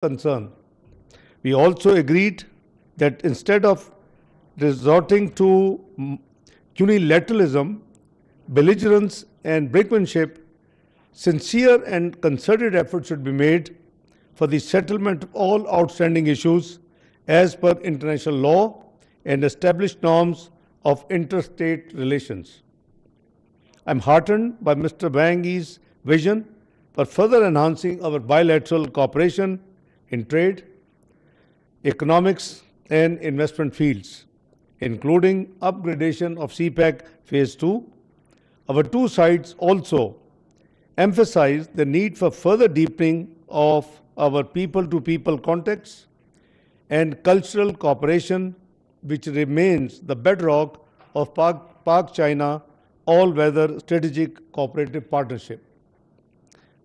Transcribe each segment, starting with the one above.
concern. We also agreed that instead of resorting to unilateralism, belligerence, and brinkmanship, sincere and concerted effort should be made for the settlement of all outstanding issues as per international law and established norms of interstate relations. I'm heartened by Mr. Wang Yi's vision for further enhancing our bilateral cooperation in trade, economics, and investment fields, including upgradation of CPEC Phase 2. Our two sides also emphasize the need for further deepening of our people-to-people contacts and cultural cooperation, which remains the bedrock of Pak-China all-weather strategic cooperative partnership.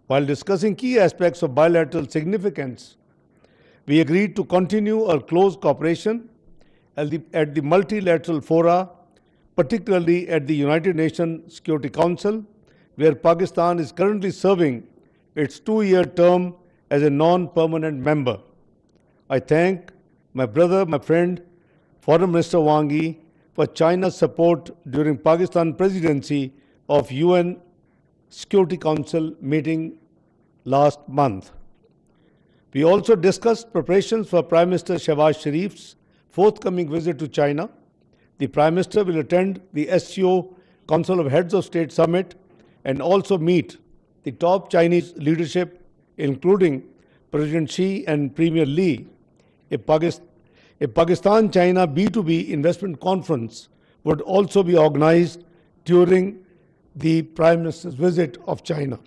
While discussing key aspects of bilateral significance, we agreed to continue our close cooperation at the multilateral fora, particularly at the United Nations Security Council, where Pakistan is currently serving its 2-year term as a non-permanent member. I thank my brother, my friend, Foreign Minister Wang Yi, for China's support during Pakistan presidency of UN Security Council meeting last month. We also discussed preparations for Prime Minister Shehbaz Sharif's forthcoming visit to China. The Prime Minister will attend the SCO Council of Heads of State Summit and also meet the top Chinese leadership, including President Xi and Premier Li. A Pakistan-China B2B investment conference would also be organized during the Prime Minister's visit of China.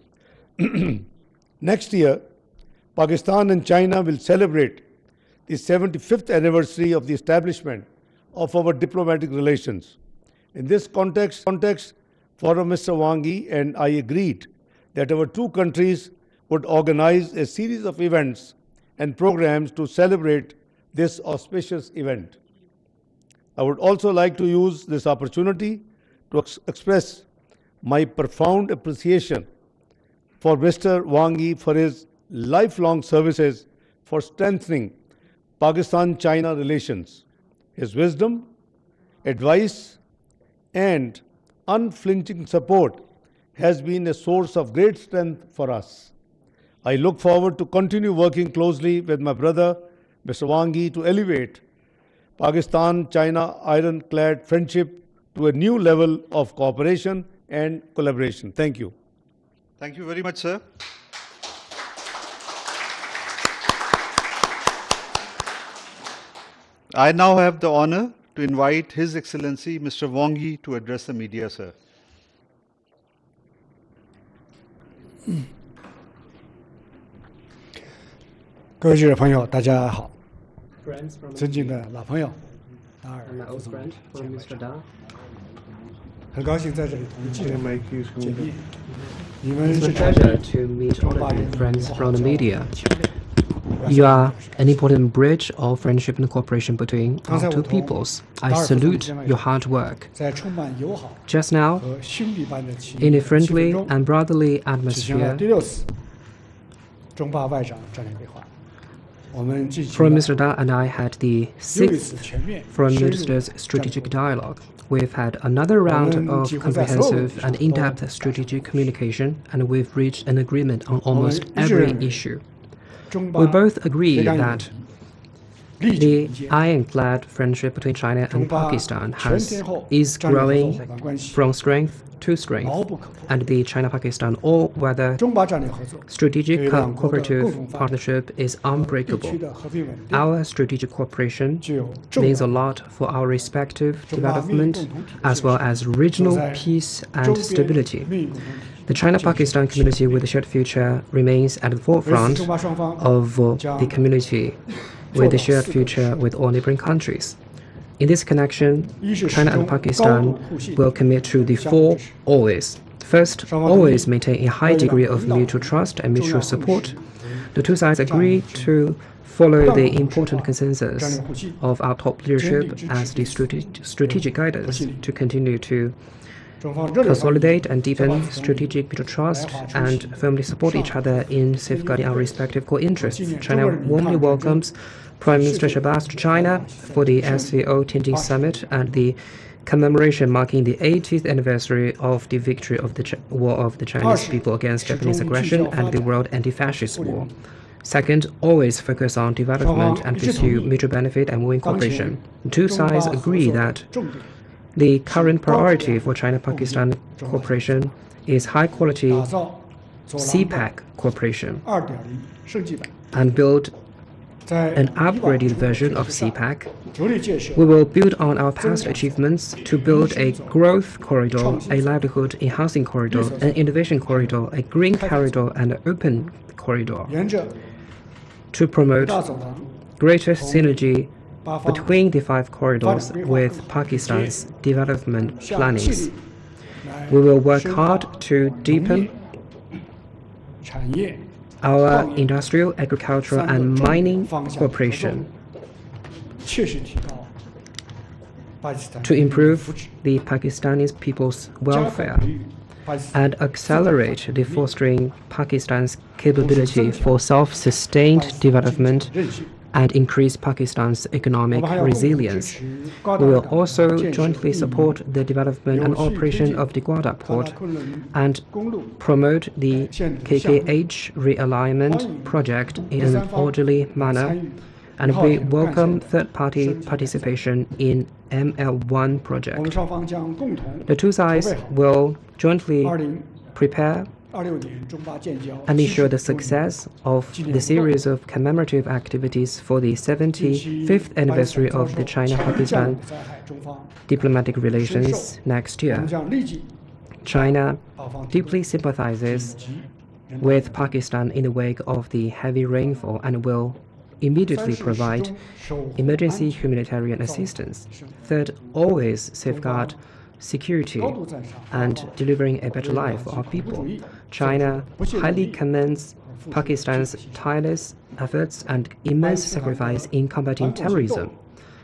Next year, Pakistan and China will celebrate the 75th anniversary of the establishment of our diplomatic relations. In this context, Foreign Minister Wang Yi and I agreed that our two countries would organize a series of events and programs to celebrate this auspicious event. I would also like to use this opportunity to express my profound appreciation for Mr. Wang Yi for his lifelong services for strengthening Pakistan-China relations. His wisdom, advice, and unflinching support has been a source of great strength for us. I look forward to continue working closely with my brother, Mr. Wang Yi, to elevate Pakistan-China ironclad friendship to a new level of cooperation and collaboration. Thank you. Thank you very much, sir. I now have the honor to invite His Excellency Mr. Wang Yi to address the media, sir. 各位记者朋友，大家好！尊敬的老朋友，达尔副总理，很高兴在这里同记者见面。你们是中华人民共和国 You are an important bridge of friendship and cooperation between our two peoples. I salute your hard work. Just now, in a friendly and brotherly atmosphere, Foreign Minister Da and I had the 6th Foreign Ministers' Strategic Dialogue. We've had another round of comprehensive and in-depth strategic communication, and we've reached an agreement on almost every issue. We both agree that the ironclad friendship between China and Pakistan is growing from strength to strength, and the China-Pakistan all-weather strategic cooperative partnership is unbreakable. Our strategic cooperation means a lot for our respective development as well as regional peace and stability. The China-Pakistan community with a shared future remains at the forefront of the community with a shared future with all neighboring countries. In this connection, China and Pakistan will commit to the 4 always. First, always maintain a high degree of mutual trust and mutual support. The two sides agree to follow the important consensus of our top leadership as the strategic guidance to continue to consolidate and deepen strategic mutual trust, and firmly support each other in safeguarding our respective core interests. China warmly welcomes Prime Minister Shahbaz to China for the SCO Tianjin Summit and the commemoration marking the 80th anniversary of the victory of the war of the Chinese people against Japanese aggression and the World Anti-Fascist War. Second, always focus on development and pursue mutual benefit and win cooperation. The two sides agree that the current priority for China-Pakistan cooperation is high-quality CPAC cooperation and build an upgraded version of CPAC. We will build on our past achievements to build a growth corridor, a livelihood-enhancing corridor, an innovation corridor, a green corridor, and an open corridor to promote greater synergy between the 5 corridors with Pakistan's development plannings. We will work hard to deepen our industrial, agricultural, and mining cooperation to improve the Pakistani people's welfare and accelerate the fostering Pakistan's capability for self-sustained development and increase Pakistan's economic resilience. We will also jointly support the development and operation of the Gwadar port and promote the KKH realignment project in an orderly manner, and we welcome third-party participation in ML1 project. The two sides will jointly prepare and ensure the success of the series of commemorative activities for the 75th anniversary of the China-Pakistan diplomatic relations next year. China deeply sympathizes with Pakistan in the wake of the heavy rainfall and will immediately provide emergency humanitarian assistance. Third, always safeguard security and delivering a better life for our people. China highly commends Pakistan's tireless efforts and immense sacrifice in combating terrorism.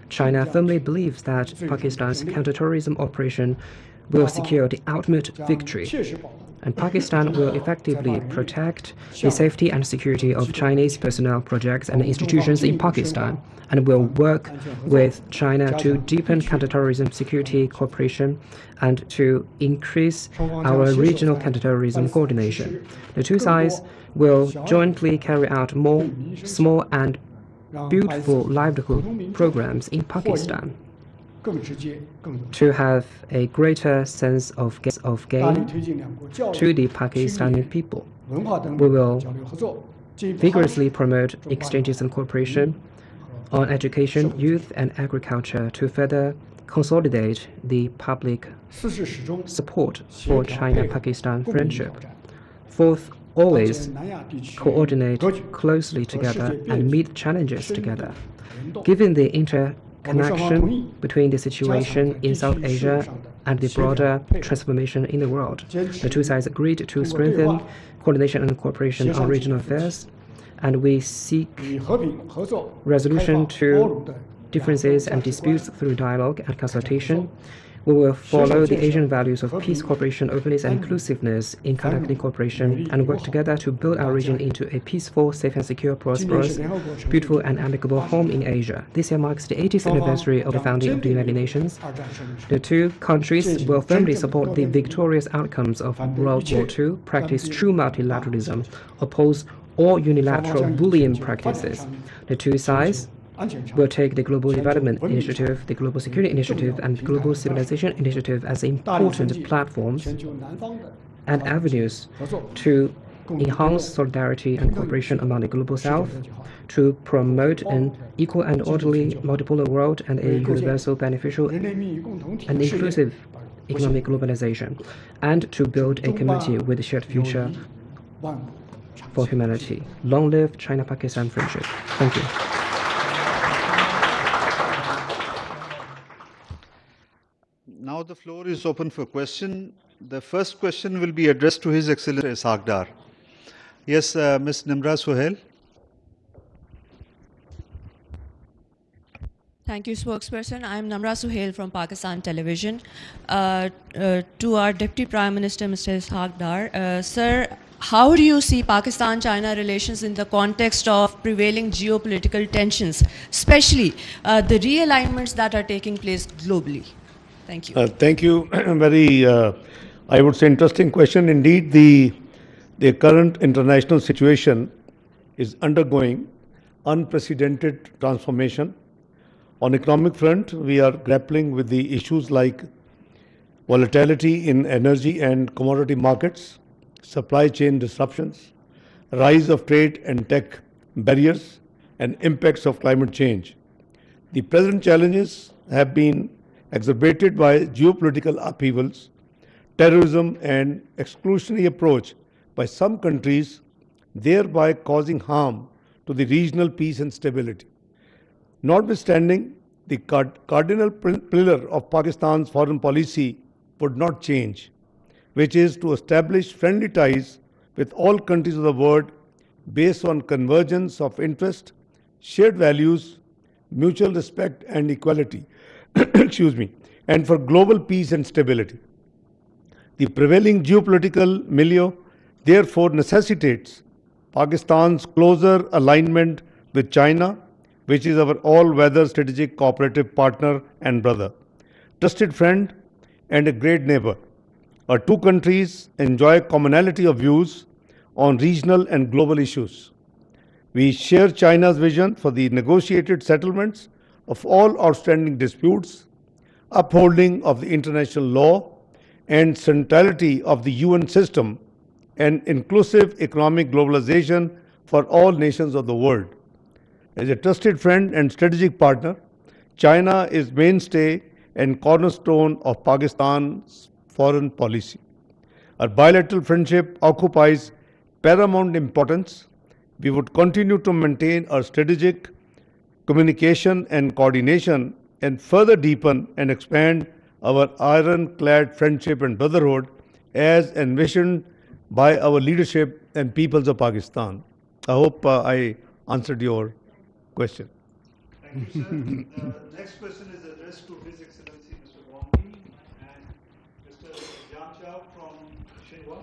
China firmly believes that Pakistan's counterterrorism operation will secure the ultimate victory, and Pakistan will effectively protect the safety and security of Chinese personnel, projects, and institutions in Pakistan, and will work with China to deepen counterterrorism security cooperation and to increase our regional counterterrorism coordination. The two sides will jointly carry out more small and beautiful livelihood programs in Pakistan to have a greater sense of gain to the Pakistani people. We will vigorously promote exchanges and cooperation on education, youth, and agriculture to further consolidate the public support for China-Pakistan friendship. Fourth, always coordinate closely together and meet challenges together. Given the interconnection between the situation in South Asia and the broader transformation in the world, the two sides agreed to strengthen coordination and cooperation on regional affairs, and we seek resolution to differences and disputes through dialogue and consultation. We will follow the Asian values of peace, cooperation, openness, and inclusiveness in conducting cooperation and work together to build our region into a peaceful, safe and secure, prosperous, beautiful and amicable home in Asia. This year marks the 80th anniversary of the founding of the United Nations. The two countries will firmly support the victorious outcomes of World War II, practice true multilateralism, oppose all unilateral bullying practices. The two sides will take the Global Development Initiative, the Global Security Initiative, and the Global Civilization Initiative as important platforms and avenues to enhance solidarity and cooperation among the Global South, to promote an equal and orderly multipolar world and a universal, beneficial, and inclusive economic globalization, and to build a community with a shared future for humanity. Long live China-Pakistan friendship. Thank you. Now the floor is open for question. The first question will be addressed to His Excellency Ishaq Dar. Yes, Ms. Nimra Sohail. Thank you, spokesperson. I'm Namra Suhail from Pakistan Television. To our Deputy Prime Minister, Mr. Ishaq Dar, sir, how do you see Pakistan-China relations in the context of prevailing geopolitical tensions, especially the realignments that are taking place globally? Thank you. Thank you. Very, I would say, interesting question. Indeed, the current international situation is undergoing unprecedented transformation. On economic front, we are grappling with the issues like volatility in energy and commodity markets, supply chain disruptions, rise of trade and tech barriers, and impacts of climate change. The present challenges have been exacerbated by geopolitical upheavals, terrorism, and exclusionary approach by some countries, thereby causing harm to the regional peace and stability. Notwithstanding, the cardinal pillar of Pakistan's foreign policy would not change, which is to establish friendly ties with all countries of the world based on convergence of interest, shared values, mutual respect and equality, excuse me, and for global peace and stability. The prevailing geopolitical milieu therefore necessitates Pakistan's closer alignment with China, which is our all-weather strategic cooperative partner and brother, trusted friend and a great neighbor. Our two countries enjoy commonality of views on regional and global issues. We share China's vision for the negotiated settlements of all outstanding disputes, upholding of the international law, and centrality of the UN system, and inclusive economic globalization for all nations of the world. As a trusted friend and strategic partner, China is mainstay and cornerstone of Pakistan's foreign policy. Our bilateral friendship occupies paramount importance. We would continue to maintain our strategic communication and coordination and further deepen and expand our ironclad friendship and brotherhood as envisioned by our leadership and peoples of Pakistan. I hope I answered your question. Thank you, sir. Next question is addressed to His Excellency Mr. Wang Yi and Mr. Jiang Chao from Xinhua.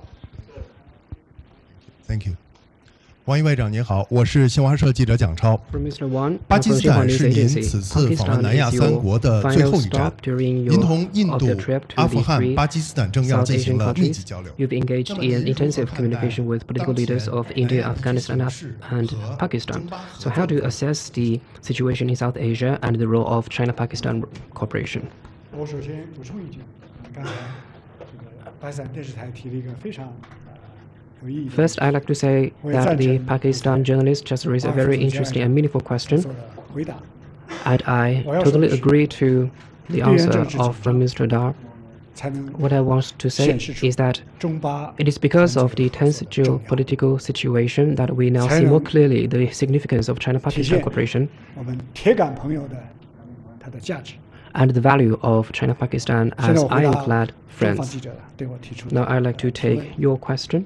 Sir. Thank you. 王毅外长您好，我是新华社记者蒋超。 From Mr. Wang, 巴 from 基斯 Xinhua 坦 News 是您 Agency. 此次访问 Pakistan 南亚 is 三 your 国的最 final 后一站 stop。during 您 your 同印 of 度 your trip、to 阿富 the 汗、 three 巴基斯坦政要 South 进行 Asian 了密 countries. 集交流。 You've engaged 那么 in 您如何 intensive 看待 communication with political 当前 leaders of 南 India, 亚局 Afghanistan, 势 and 和 Pakistan. 中巴合 So 作 how do you 的 assess the situation in South Asia and the role of China-Pakistan cooperation? 我首先补充一句，刚才这个巴基斯坦电视台提了一个非常有意义的 First, I'd like to say that the Pakistan journalist just raised a very interesting and meaningful question, 所的回答。 and I totally agree to the answer of Mr. Dar. 才能 What I want to say 显示出 is that 中巴 it is because of the tense geopolitical situation that we now see more clearly the significance of China-Pakistan cooperation 我们铁杆朋友的它的价值。 and the value of China-Pakistan 现 as 在我回答 ironclad 中方 friends. 记者对我提出 Now 的 I'd like to take your question.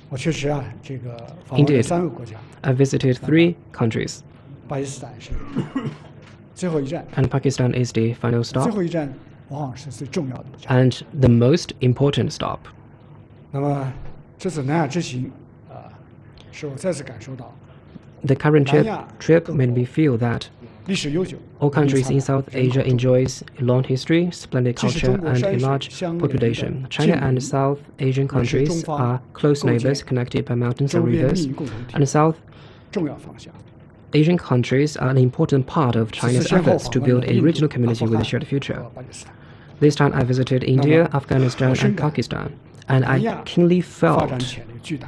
我确实啊，这个访问了 Indeed. 3个国家， I visited 3 countries, 巴基斯坦是最后一站， and Pakistan is the final 最 stop 后一站往往是最重要的一站。 and the most important stop. 那么这次南亚之行使我再次感受到 The current trip made me feel that 历史悠久。 all countries in South Asia enjoys a long history, splendid culture, and a large population. China and South Asian countries are close neighbors connected by mountains and 周边 rivers, 利益共同体 and South 重要方向。 Asian countries are an important part of China's efforts to build a regional community with a shared future. 巴基斯坦 This time I visited India, Afghanistan, and Pakistan, and 南 I 亚 keenly 发展 felt 潜力巨大，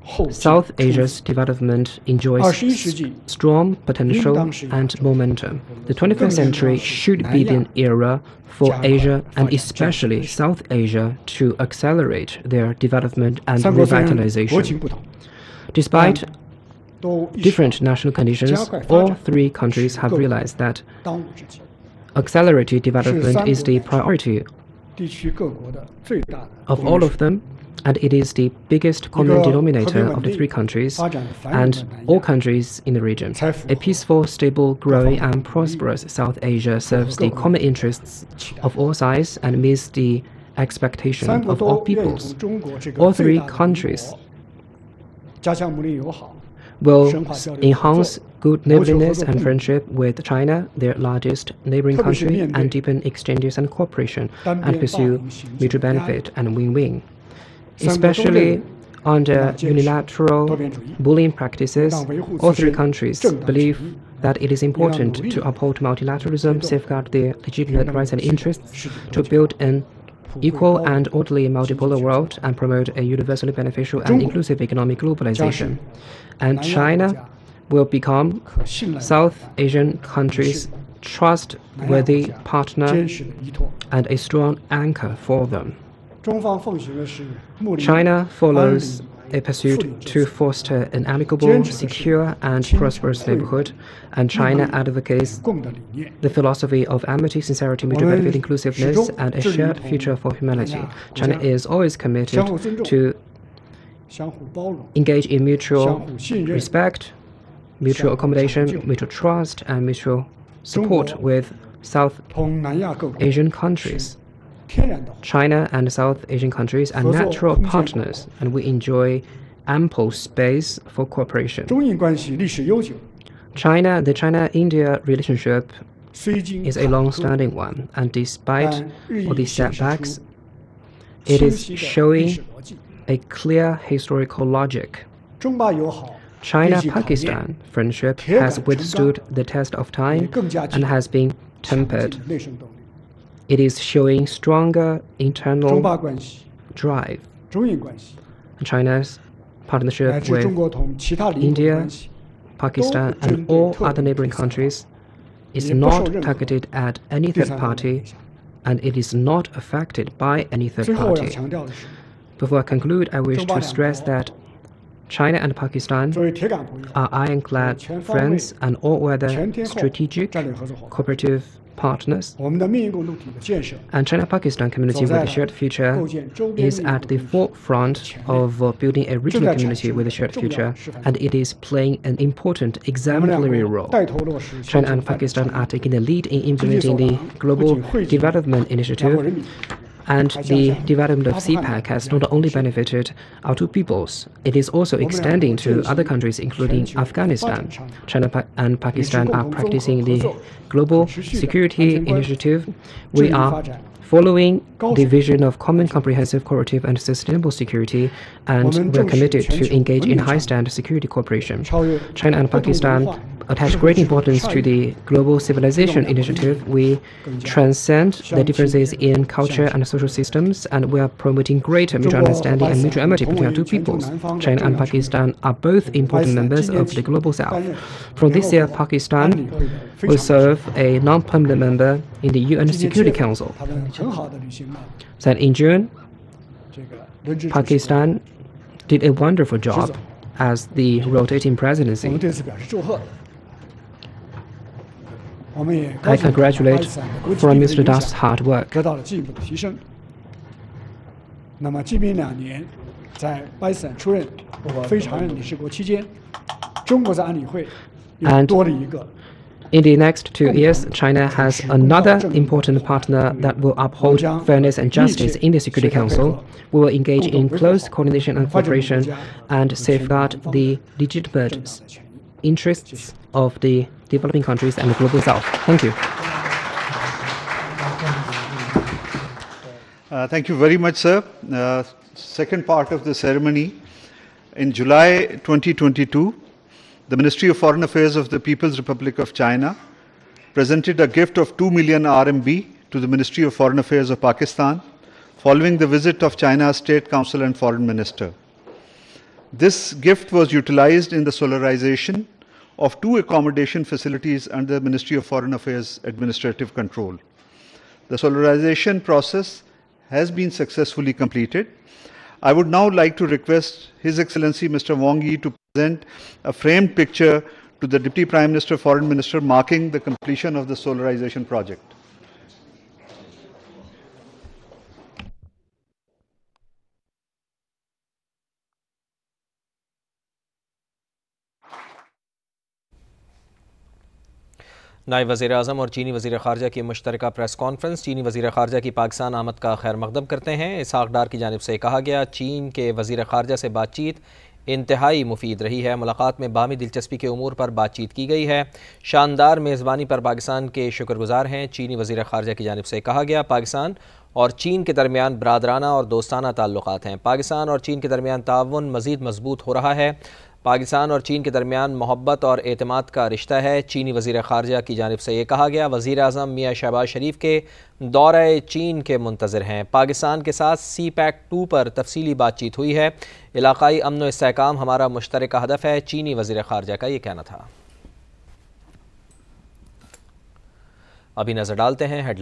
后劲 South 充足 Asia's development enjoys 21世纪 strong potential 应当是 and momentum. The 21st century should be the era for Asia and especially South Asia to accelerate their development and 三国虽然国情 revitalization. 不同， Despite 都意识到 different national conditions, 加快发 all 展 3 countries 是 have 各国 realized that 当务之急， accelerated development is the 三国 priority 地区各国的最大的 of 公 all 约 of them, and it is the biggest common denominator of the three countries and all countries in the region. A peaceful, stable, growing, and prosperous South Asia serves the common interests of all sides and meets the expectation of all peoples. All three countries will enhance good neighborliness and friendship with China, their largest neighboring country, and deepen exchanges and cooperation, and pursue mutual benefit and win-win. Especially under unilateral bullying practices, all three countries believe that it is important to uphold multilateralism, safeguard their legitimate rights and interests, to build an equal and orderly multipolar world, and promote a universally beneficial and inclusive economic globalization. And China will become South Asian countries' trustworthy partner and a strong anchor for them. China follows a pursuit to foster an amicable, secure, and prosperous neighborhood, and China advocates the philosophy of amity, sincerity, mutual benefit, inclusiveness, and a shared future for humanity. China is always committed to engage in mutual respect, mutual accommodation, mutual trust, and mutual support with South Asian countries. China and South Asian countries are natural partners, and we enjoy ample space for cooperation. The China-India relationship is a long-standing one, and despite all these setbacks, it is showing a clear historical logic. China-Pakistan friendship has withstood the test of time and has been tempered. It is showing stronger internal drive. China's partnership with India, Pakistan, and all other neighboring countries is not targeted at any third party, and it is not affected by any third party. Before I conclude, I wish to stress that China and Pakistan are ironclad friends and all-weather strategic cooperative partners. And China-Pakistan community with a shared future is at the forefront of building a regional community with a shared future, and it is playing an important exemplary role. China and Pakistan are taking the lead in implementing the Global Development Initiative, and the development of CPEC has not only benefited our two peoples, it is also extending to other countries, including Afghanistan. China and Pakistan are practicing the Global Security Initiative. We are following the vision of common, comprehensive, cooperative, and sustainable security, and we are committed to engage in high-standard security cooperation. China and Pakistan attach great importance to the Global Civilization Initiative. We transcend the differences in culture and social systems, and we are promoting greater mutual understanding and mutual amity between our two peoples. China and Pakistan are both important members of the Global South. From this year, Pakistan will serve a non-permanent member in the UN Security Council. So in June, Pakistan did a wonderful job as the rotating presidency. I congratulate Prime Minister Das's hard work. And in the next 2 years, China has another important partner that will uphold fairness and justice in the Security Council. We will engage in close coordination and cooperation and safeguard the legitimate interests of the developing countries and the Global South. Thank you. Thank you very much, sir. Second part of the ceremony. In July 2022, the Ministry of Foreign Affairs of the People's Republic of China presented a gift of 2 million RMB to the Ministry of Foreign Affairs of Pakistan following the visit of China's State Council and Foreign Minister. This gift was utilized in the solarization of 2 accommodation facilities under the Ministry of Foreign Affairs administrative control. The solarization process has been successfully completed. I would now like to request His Excellency Mr. Wang Yi to present a framed picture to the Deputy Prime Minister, Foreign Minister, marking the completion of the solarization project. नायब वज़ीर आज़म और चीनी वज़ीर ख़ारजा की मुश्तरका press conference. चीनी वज़ीर ख़ारजा की पाकिस्तान आमद का खैर मक़दम करते हैं। इसहाक़ डार की जानिब से कहा गया, चीन के वज़ीर ख़ारजा से बातचीत इंतहाई मुफीद रही है। मुलाकात में बामी दिलचस्पी के उमूर पर बातचीत की गई है। शानदार मेज़बानी पर पाकिस्तान के शुक्रगुजार हैं। चीनी वज़ीर ख़ारजा की जानिब से कहा गया, पाकिस्तान और चीन के दरमियान बरादराना और दोस्ताना ताल्लुक़ात हैं। पाकिस्तान और चीन के दरमियान ताउन मज़ीद मजबूत हो रहा है। पाकिस्तान और चीन के दरमियान मोहब्बत और एतमाद का रिश्ता है। चीनी वज़ीर ख़ारजा की जानिब से ये कहा गया, वज़ीर आज़म मियाँ शहबाज शरीफ के दौरे चीन के मुंतज़िर हैं। पाकिस्तान के साथ CPEC-2 पर तफसीली बातचीत हुई है। इलाक़ाई अमन व इस्तेहकाम हमारा मुश्तरका हदफ है। चीनी वज़ीर ख़ारजा का ये कहना था। अभी नज़र डालते हैं हेडलाइन